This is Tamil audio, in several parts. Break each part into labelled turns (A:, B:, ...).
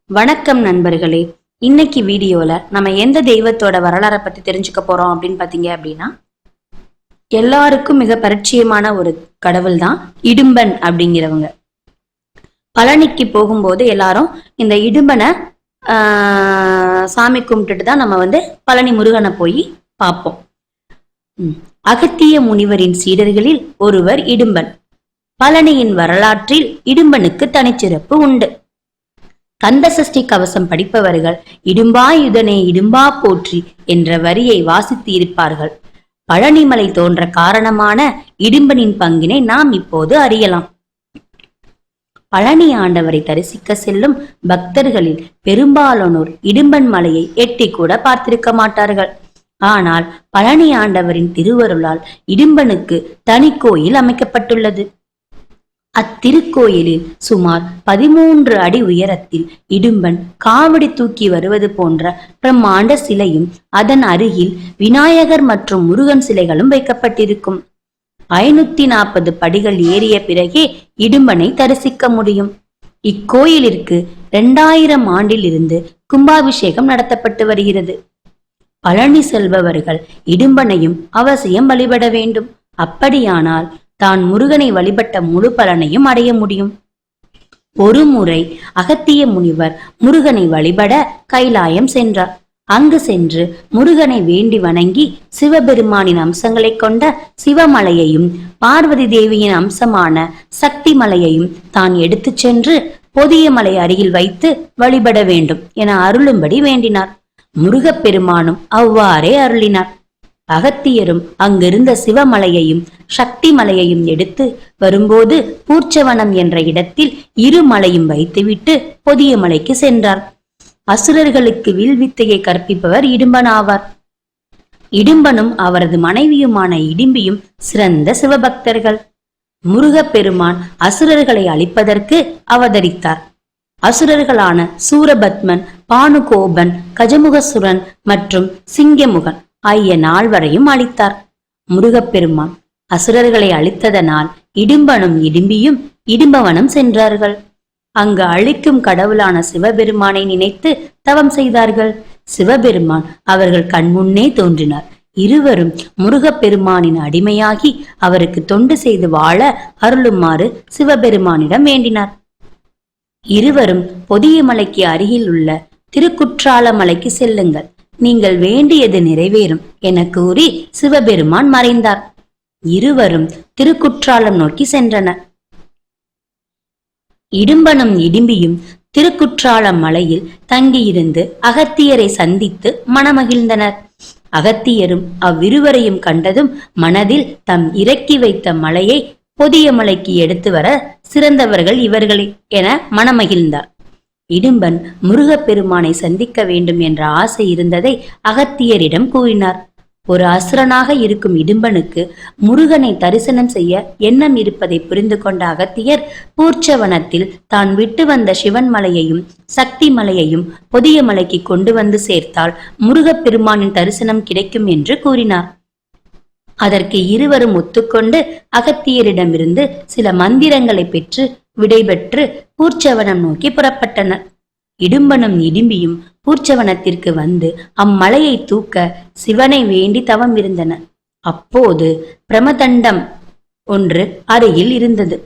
A: வணக்கம் நண்பர்களே. இன்னைக்கு வீடியோல நம்ம எந்த தெய்வத்தோட வரலாறை பத்தி தெரிஞ்சுக்க போறோம் அப்படின்னு பாத்தீங்க அப்படின்னா, எல்லாருக்கும் மிக பரிச்சயமான ஒரு கடவுள் தான் இடும்பன் அப்படிங்கிறவங்க. பழனிக்கு போகும்போது எல்லாரும் இந்த இடும்பனை சாமி கும்பிட்டுட்டு தான் நம்ம பழனி முருகனை போய் பார்ப்போம். அகத்திய முனிவரின் சீடர்களில் ஒருவர் இடும்பன். பழனியின் வரலாற்றில் இடும்பனுக்கு தனிச்சிறப்பு உண்டு. கந்தசஷ்டி கவசம் படிப்பவர்கள் இடும்பாயுதனே இடும்பா போற்றி என்ற வரியை வாசித்து இருப்பார்கள். பழனிமலை தோன்ற காரணமான இடும்பனின் பங்கினை நாம் இப்போது அறியலாம். பழனி ஆண்டவரை தரிசிக்க செல்லும் பக்தர்களில் பெரும்பாலானோர் இடும்பன் மலையை எட்டி கூட பார்த்திருக்க மாட்டார்கள். ஆனால் பழனி ஆண்டவரின் திருவருளால் இடும்பனுக்கு தனி கோயில் அமைக்கப்பட்டுள்ளது. அத்திருக்கோயிலில் சுமார் 13 அடி உயரத்தில் இடும்பன் காவடி தூக்கி வருவது போன்ற பிரம்மாண்ட சிலையும் அதன் அருகில் விநாயகர் மற்றும் முருகன் சிலைகளும் வைக்கப்பட்டிருக்கும். 540 படிகள் ஏறிய பிறகே இடும்பனை தரிசிக்க முடியும். இக்கோயிலிற்கு 2000 ஆண்டில் இருந்து கும்பாபிஷேகம் நடத்தப்பட்டு வருகிறது. பழனி செல்பவர்கள் இடும்பனையும் அவசியம் வழிபட வேண்டும். அப்படியானால் தான் முருகனை வழிபட்ட முழு பலனையும் அடைய முடியும். ஒரு முறை அகத்திய முனிவர் முருகனை வழிபட கைலாயம் சென்றார். அங்கு சென்று முருகனை வேண்டி வணங்கி சிவபெருமானின் அம்சங்களை கொண்ட சிவமலையையும் பார்வதி தேவியின் அம்சமான சக்தி மலையையும் தான் எடுத்து சென்று பொதிய மலை அருகில் வைத்து வழிபட வேண்டும் என அருளும்படி வேண்டினார். முருகப்பெருமானும் அவ்வாறே அருளினார். அகத்தியரும் அங்கிருந்த சிவமலையையும் சக்தி மலையையும் எடுத்து வரும்போது பூர்ச்சவனம் என்ற இடத்தில் 2 மலையும் வைத்துவிட்டு பொதிய மலைக்கு சென்றார். அசுரர்களுக்கு வில்வித்தையை கற்பிப்பவர் இடும்பன் ஆவார். இடும்பனும் அவரது மனைவியுமான இடிம்பியும் சிறந்த சிவபக்தர்கள். முருகப்பெருமான் அசுரர்களை அழிப்பதற்கு அவதரித்தார். அசுரர்களான சூரபத்மன், பானுகோபன், கஜமுகசுரன் மற்றும் சிங்கமுகன் ஆகிய 4 அழித்தார். முருகப்பெருமான் அசுரர்களை அழித்ததனால் இடும்பனும் இடிம்பியும் இடும்பவனம் சென்றார்கள். அங்கு அழிக்கும் கடவுளான சிவபெருமானை நினைத்து தவம் செய்தார்கள். சிவபெருமான் அவர்கள் கண்முன்னே தோன்றினார். இருவரும் முருகப்பெருமானின் அடிமையாகி அவருக்கு தொண்டு செய்து வாழ அருளுமாறு சிவபெருமானிடம் வேண்டினார். இருவரும் பொதிய மலைக்கு அருகில் உள்ள திருக்குற்றால மலைக்கு செல்லுங்கள், நீங்கள் வேண்டியது நிறைவேறும் என கூறி சிவபெருமான் மறைந்தார். இருவரும் திருக்குற்றாலம் நோக்கி சென்றனர். இடும்பனும் இடிம்பியும் திருக்குற்றாலம் மலையில் தங்கியிருந்து அகத்தியரை சந்தித்து மனமகிழ்ந்தனர். அகத்தியரும் அவ்விருவரையும் கண்டதும் மனதில் தம் இறக்கி வைத்த மலையை பொதிய மலைக்கு எடுத்து வர சிறந்தவர்கள் இவர்களே என மனமகிழ்ந்தார். இடும்பன் முருகப்பெருமானை சந்திக்க வேண்டும் என்ற ஆசை இருந்ததை அகத்தியரிடம் கூறினார். ஒரு அசுரனாக இருக்கும் இடும்பனுக்கு முருகனை தரிசனம் செய்ய எண்ணம் இருப்பதை புரிந்து கொண்ட அகத்தியர் பூர்ச்சவனத்தில் தான் விட்டு வந்த சிவன் மலையையும் சக்தி மலையையும் பொதிய மலைக்கு கொண்டு வந்து சேர்த்தால் முருகப்பெருமானின் தரிசனம் கிடைக்கும் என்று கூறினார். அதற்கு இருவரும் ஒத்துக்கொண்டு அகத்தியரிடமிருந்து சில மந்திரங்களை பெற்று விடைபெற்று பூர்ச்சவனம் நோக்கி புறப்பட்டனர். இடும்பனும் இடிம்பியும் பூர்ச்சவனத்திற்கு வந்து அம்மலையை தூக்க சிவனை வேண்டி தவம் இருந்தனர். அப்போது பிரமதண்டம் ஒன்று அருகில் இருந்தது.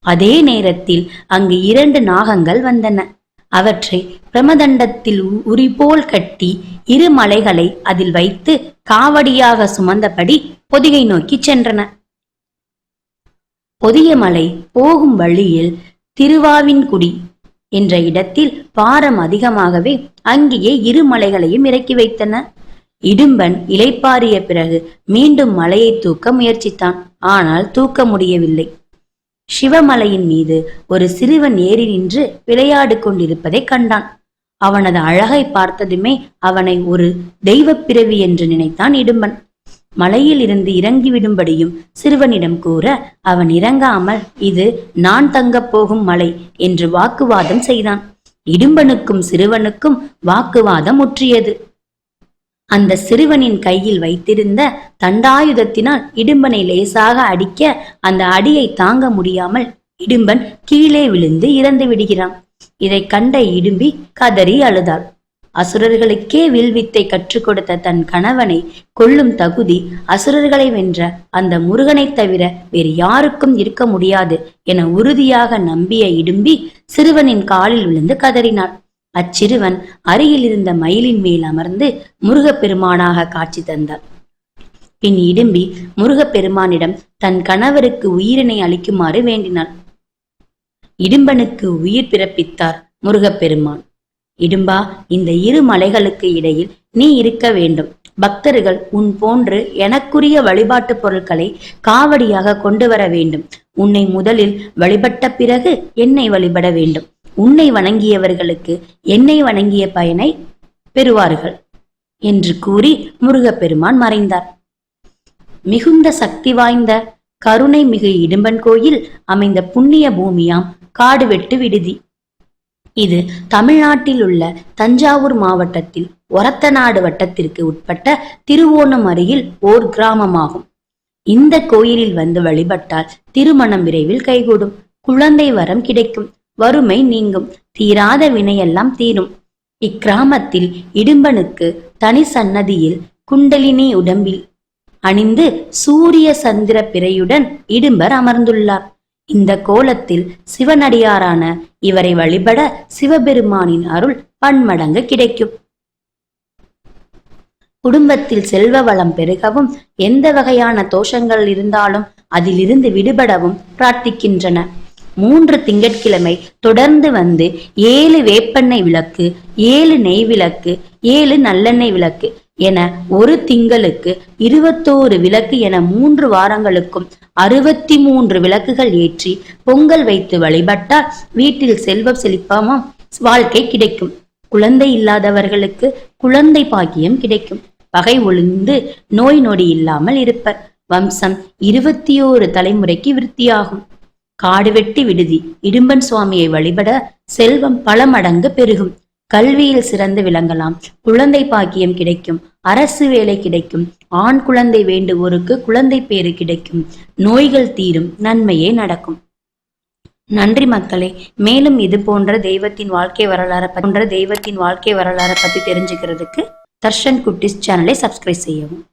A: அதே நேரத்தில் அங்கு 2 நாகங்கள் வந்தன. அவற்றை பிரமதண்டத்தில் உரிபோல் கட்டி 2 மலைகளை அதில் வைத்து காவடியாக சுமந்தபடி பொதிகை நோக்கி சென்றன. பொதிய மலை போகும் வழியில் திருவாவின்குடி என்ற இடத்தில் பாரம் அதிகமாகவே அங்கேயே 2 மலைகளையும் இறக்கி வைத்தன. இடும்பன் இளைப்பாறிய பிறகு மீண்டும் மலையை தூக்க முயற்சித்தான். ஆனால் தூக்க முடியவில்லை. சிவமலையின் மீது ஒரு சிறுவன் ஏறி நின்று விளையாடு கொண்டிருப்பதை கண்டான். அவனது அழகை பார்த்ததுமே அவனை ஒரு தெய்வ பிறவி என்று நினைத்தான் இடும்பன். மலையில் இருந்து இறங்கிவிடும்படியும் சிறுவனிடம் கூற அவன் இறங்காமல் இது நான் தங்கப் போகும் மலை என்று வாக்குவாதம் செய்தான். இடும்பனுக்கும் சிறுவனுக்கும் வாக்குவாதம் முற்றியது. அந்த சிறுவனின் கையில் வைத்திருந்த தண்டாயுதத்தினால் இடும்பனை லேசாக அடிக்க அந்த அடியை தாங்க முடியாமல் இடும்பன் கீழே விழுந்து இறந்து விடுகிறான். இதை கண்ட இடும்பி கதறி அழுதாள். அசுரர்களுக்கே வில்வித்தை கற்றுக் கொடுத்த தன் கணவனை கொல்லும் தகுதி அசுரர்களை வென்ற அந்த முருகனைத் தவிர வேறு யாருக்கும் இருக்க முடியாது என உறுதியாக நம்பிய இடும்பி சிறுவனின் காலில் விழுந்து கதறினாள். அச்சிறுவன் அருகில் இருந்த மயிலின் மேல் அமர்ந்து முருகப்பெருமானாக காட்சி தந்தார். பின் இடும்பி முருகப்பெருமானிடம் தன் கணவருக்கு உயிரினை அளிக்குமாறு வேண்டினாள். இடும்பனுக்கு உயிர் பிறப்பித்தார் முருகப்பெருமான். இடும்பா, இந்த இரு மலைகளுக்கு இடையில் நீ இருக்க வேண்டும். பக்தர்கள் உன் போன்று எனக்குரிய வழிபாட்டு பொருட்களை காவடியாக கொண்டு வர வேண்டும். உன்னை முதலில் வழிபட்ட பிறகு என்னை வழிபட வேண்டும். உன்னை வணங்கியவர்களுக்கு என்னை வணங்கிய பயனை பெறுவார்கள் என்று கூறி முருகப்பெருமான் மறைந்தார். மிகுந்த சக்தி வாய்ந்த கருணை மிகு இடும்பன் கோயில் அமைந்த புண்ணிய பூமியாம் காடுவெட்டு விடுதி. இது தமிழ்நாட்டில் உள்ள தஞ்சாவூர் மாவட்டத்தில் ஒரத்தநாடு வட்டத்திற்கு உட்பட்ட திருவோணம் அருகில் ஓர் கிராமமாகும். இந்த கோயிலில் வந்து வழிபட்டால் திருமணம் விரைவில் கைகூடும், குழந்தை வரம் கிடைக்கும், வறுமை நீங்கும், தீராத வினையெல்லாம் தீரும். இக்கிராமத்தில் இடும்பனுக்கு தனி சன்னதியில் குண்டலினி உடம்பில் அணிந்து சூரிய சந்திர பிறையுடன் இடும்பர் அமர்ந்துள்ளார். இந்த கோலத்தில் சிவனடியாரான இவரை வழிபட சிவபெருமானின் அருள் பன்மடங்கு கிடைக்கும். குடும்பத்தில் செல்வ வளம் பெருகவும் எந்த வகையான தோஷங்கள் இருந்தாலும் அதிலிருந்து விடுபடவும் பிரார்த்திக்கின்றன. 3 திங்கட்கிழமை தொடர்ந்து வந்து 7 வேப்பெண்ணெய் விளக்கு, 7 நெய் விளக்கு, 7 நல்லெண்ணெய் விளக்கு என ஒரு திங்களுக்கு 21 விளக்கு என 3 வாரங்களுக்கும் 63 விளக்குகள் ஏற்றி பொங்கல் வைத்து வழிபட்டால் வீட்டில் செல்வம் செழிப்பாம வாழ்க்கை கிடைக்கும். குழந்தை இல்லாதவர்களுக்கு குழந்தை பாக்கியம் கிடைக்கும். பகை ஒளிந்து நோய் நொடி இல்லாமல் இருப்பர். வம்சம் 21 தலைமுறைக்கு விருத்தியாகும். காடுவெட்டி விடுதி இடும்பன் சுவாமியை வழிபட செல்வம் பல மடங்கு பெருகும். கல்வியில் சிறந்து விளங்கலாம். குழந்தை பாக்கியம் கிடைக்கும். அரசு வேலை கிடைக்கும். ஆண் குழந்தை வேண்டுவோருக்கு குழந்தை பேறு கிடைக்கும். நோய்கள் தீரும். நன்மையே நடக்கும். நன்றி மக்களே. மேலும் இது போன்ற தெய்வத்தின் வாழ்க்கை வரலாறு பத்தி தெரிஞ்சுக்கிறதுக்கு தர்ஷன் குட்டிஸ் சேனலை சப்ஸ்கிரைப் செய்யவும்.